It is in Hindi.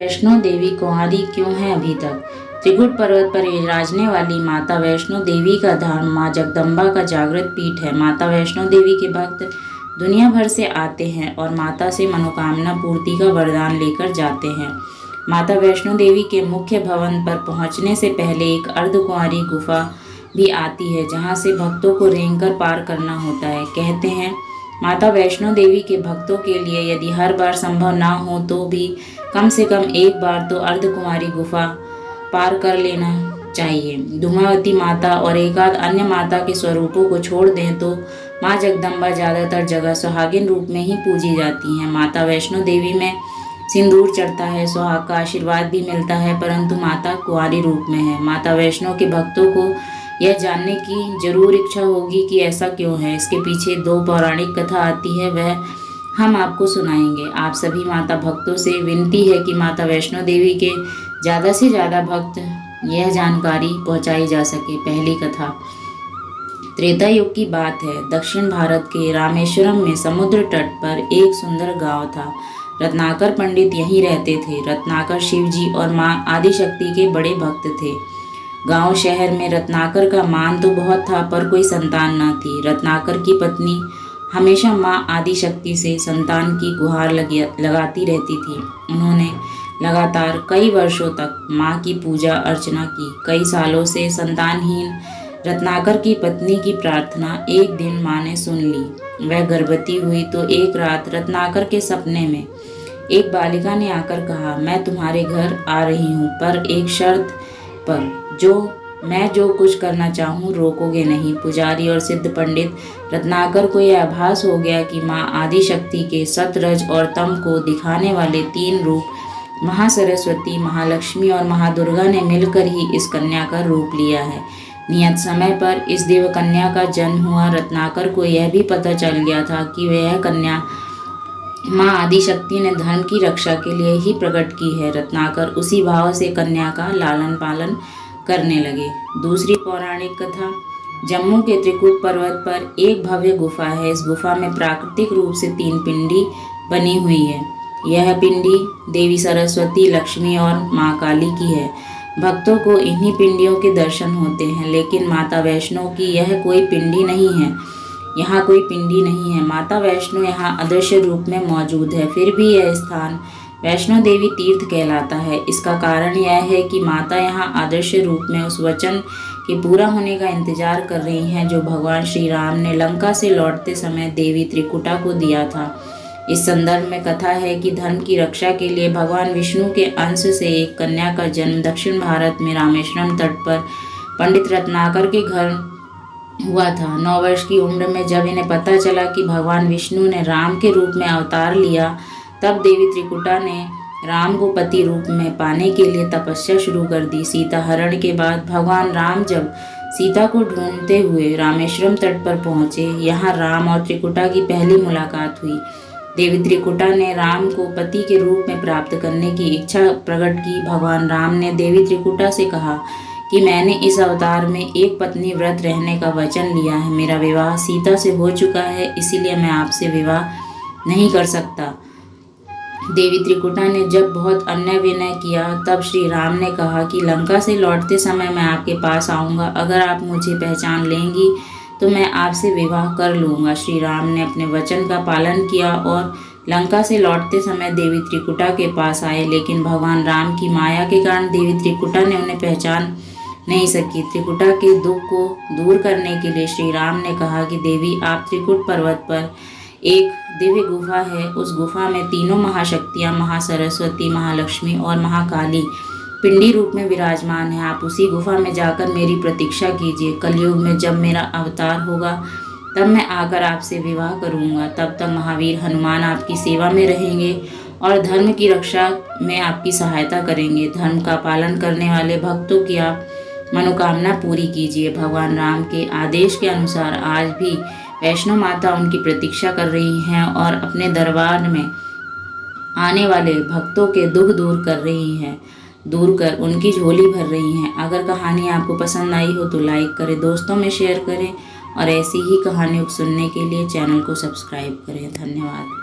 वैष्णो देवी कुंवारी क्यों है अभी तक? त्रिकुट पर्वत पर विराजने वाली माता वैष्णो देवी का धाम माँ जगदम्बा का जागृत पीठ है। माता वैष्णो देवी के भक्त दुनिया भर से आते हैं और माता से मनोकामना पूर्ति का वरदान लेकर जाते हैं। माता वैष्णो देवी के मुख्य भवन पर पहुंचने से पहले एक अर्धकुंवारी गुफा भी आती है, जहां से भक्तों को रेंगकर पार करना होता है। कहते हैं माता वैष्णो देवी के भक्तों के लिए यदि हर बार संभव ना हो तो भी कम से कम एक बार तो अर्धकुंवारी गुफा पार कर लेना चाहिए। धूमावती माता और एक आध अन्य माता के स्वरूपों को छोड़ दें तो माँ जगदम्बा ज़्यादातर जगह सुहागिन रूप में ही पूजी जाती हैं। माता वैष्णो देवी में सिंदूर चढ़ता है, सुहाग का आशीर्वाद भी मिलता है, परंतु माता कुंवारी रूप में है। माता वैष्णो के भक्तों को यह जानने की जरूर इच्छा होगी कि ऐसा क्यों है। इसके पीछे दो पौराणिक कथा आती है, वह हम आपको सुनाएंगे। आप सभी माता भक्तों से विनती है कि माता वैष्णो देवी के ज़्यादा से ज़्यादा भक्त यह जानकारी पहुंचाई जा सके। पहली कथा त्रेता युग की बात है। दक्षिण भारत के रामेश्वरम में समुद्र तट पर एक सुंदर गांव था। रत्नाकर पंडित यहीं रहते थे। रत्नाकर शिवजी और माँ आदिशक्ति के बड़े भक्त थे। गांव शहर में रत्नाकर का मान तो बहुत था, पर कोई संतान न थी। रत्नाकर की पत्नी हमेशा माँ आदिशक्ति से संतान की गुहार लगाती रहती थी। उन्होंने लगातार कई वर्षों तक माँ की पूजा अर्चना की। कई सालों से संतानहीन रत्नाकर की पत्नी की प्रार्थना एक दिन माँ ने सुन ली। वह गर्भवती हुई तो एक रात रत्नाकर के सपने में एक बालिका ने आकर कहा, मैं तुम्हारे घर आ रही हूँ, पर एक शर्त पर, मैं जो कुछ करना चाहूँ रोकोगे नहीं। पुजारी और सिद्ध पंडित रत्नाकर को यह आभास हो गया कि माँ आदिशक्ति के सतरज और तम को दिखाने वाले तीन रूप महासरस्वती, महालक्ष्मी और महादुर्गा ने मिलकर ही इस कन्या का रूप लिया है। नियत समय पर इस देव कन्या का जन्म हुआ। रत्नाकर को यह भी पता चल गया था कि वह कन्या माँ आदिशक्ति ने धर्म की रक्षा के लिए ही प्रकट की है। रत्नाकर उसी भाव से कन्या का लालन पालन करने लगे। दूसरी पौराणिक कथा जम्मू के त्रिकुट पर्वत पर एक भव्य गुफा है। इस गुफा में प्राकृतिक रूप से तीन पिंडी बनी हुई है। यह पिंडी देवी सरस्वती, लक्ष्मी और माँ काली की है। भक्तों को इन्हीं पिंडियों के दर्शन होते हैं, लेकिन माता वैष्णो की यह कोई पिंडी नहीं है। यहाँ कोई पिंडी नहीं है। माता वैष्णो यहाँ अदृश्य रूप में मौजूद है, फिर भी यह स्थान वैष्णो देवी तीर्थ कहलाता है। इसका कारण यह है कि माता यहाँ अदृश्य रूप में उस वचन के पूरा होने का इंतजार कर रही हैं जो भगवान श्री राम ने लंका से लौटते समय देवी त्रिकुटा को दिया था। इस संदर्भ में कथा है कि धर्म की रक्षा के लिए भगवान विष्णु के अंश से एक कन्या का जन्म दक्षिण भारत में रामेश्वरम तट पर पंडित रत्नाकर के घर हुआ था। 9 वर्ष की उम्र में जब इन्हें पता चला कि भगवान विष्णु ने राम के रूप में अवतार लिया, तब देवी त्रिकुटा ने राम को पति रूप में पाने के लिए तपस्या शुरू कर दी। सीता हरण के बाद भगवान राम जब सीता को ढूंढते हुए रामेश्वरम तट पर पहुंचे, यहाँ राम और त्रिकुटा की पहली मुलाकात हुई। देवी त्रिकुटा ने राम को पति के रूप में प्राप्त करने की इच्छा प्रकट की। भगवान राम ने देवी त्रिकुटा से कहा कि मैंने इस अवतार में एक पत्नी व्रत रहने का वचन लिया है। मेरा विवाह सीता से हो चुका है, इसीलिए मैं आपसे विवाह नहीं कर सकता। देवी त्रिकुटा ने जब बहुत अन्य विनय किया, तब श्री राम ने कहा कि लंका से लौटते समय मैं आपके पास आऊँगा। अगर आप मुझे पहचान लेंगी तो मैं आपसे विवाह कर लूँगा। श्री राम ने अपने वचन का पालन किया और लंका से लौटते समय देवी त्रिकुटा के पास आए, लेकिन भगवान राम की माया के कारण देवी त्रिकुटा ने उन्हें पहचान नहीं सकी। त्रिकुटा के दुख को दूर करने के लिए श्री राम ने कहा कि देवी, आप त्रिकुट पर्वत पर एक दिव्य गुफा है। उस गुफा में तीनों महाशक्तियाँ महासरस्वती, महालक्ष्मी और महाकाली पिंडी रूप में विराजमान है। आप उसी गुफा में जाकर मेरी प्रतीक्षा कीजिए। कलयुग में जब मेरा अवतार होगा तब मैं आकर आपसे विवाह करूंगा। तब तक महावीर हनुमान आपकी सेवा में रहेंगे और धर्म की रक्षा में आपकी सहायता करेंगे। धर्म का पालन करने वाले भक्तों की आप मनोकामना पूरी कीजिए। भगवान राम के आदेश के अनुसार आज भी वैष्णो माता उनकी प्रतीक्षा कर रही हैं और अपने दरबार में आने वाले भक्तों के दुख दूर कर उनकी झोली भर रही हैं। अगर कहानी आपको पसंद आई हो तो लाइक करें, दोस्तों में शेयर करें और ऐसी ही कहानियों को सुनने के लिए चैनल को सब्सक्राइब करें। धन्यवाद।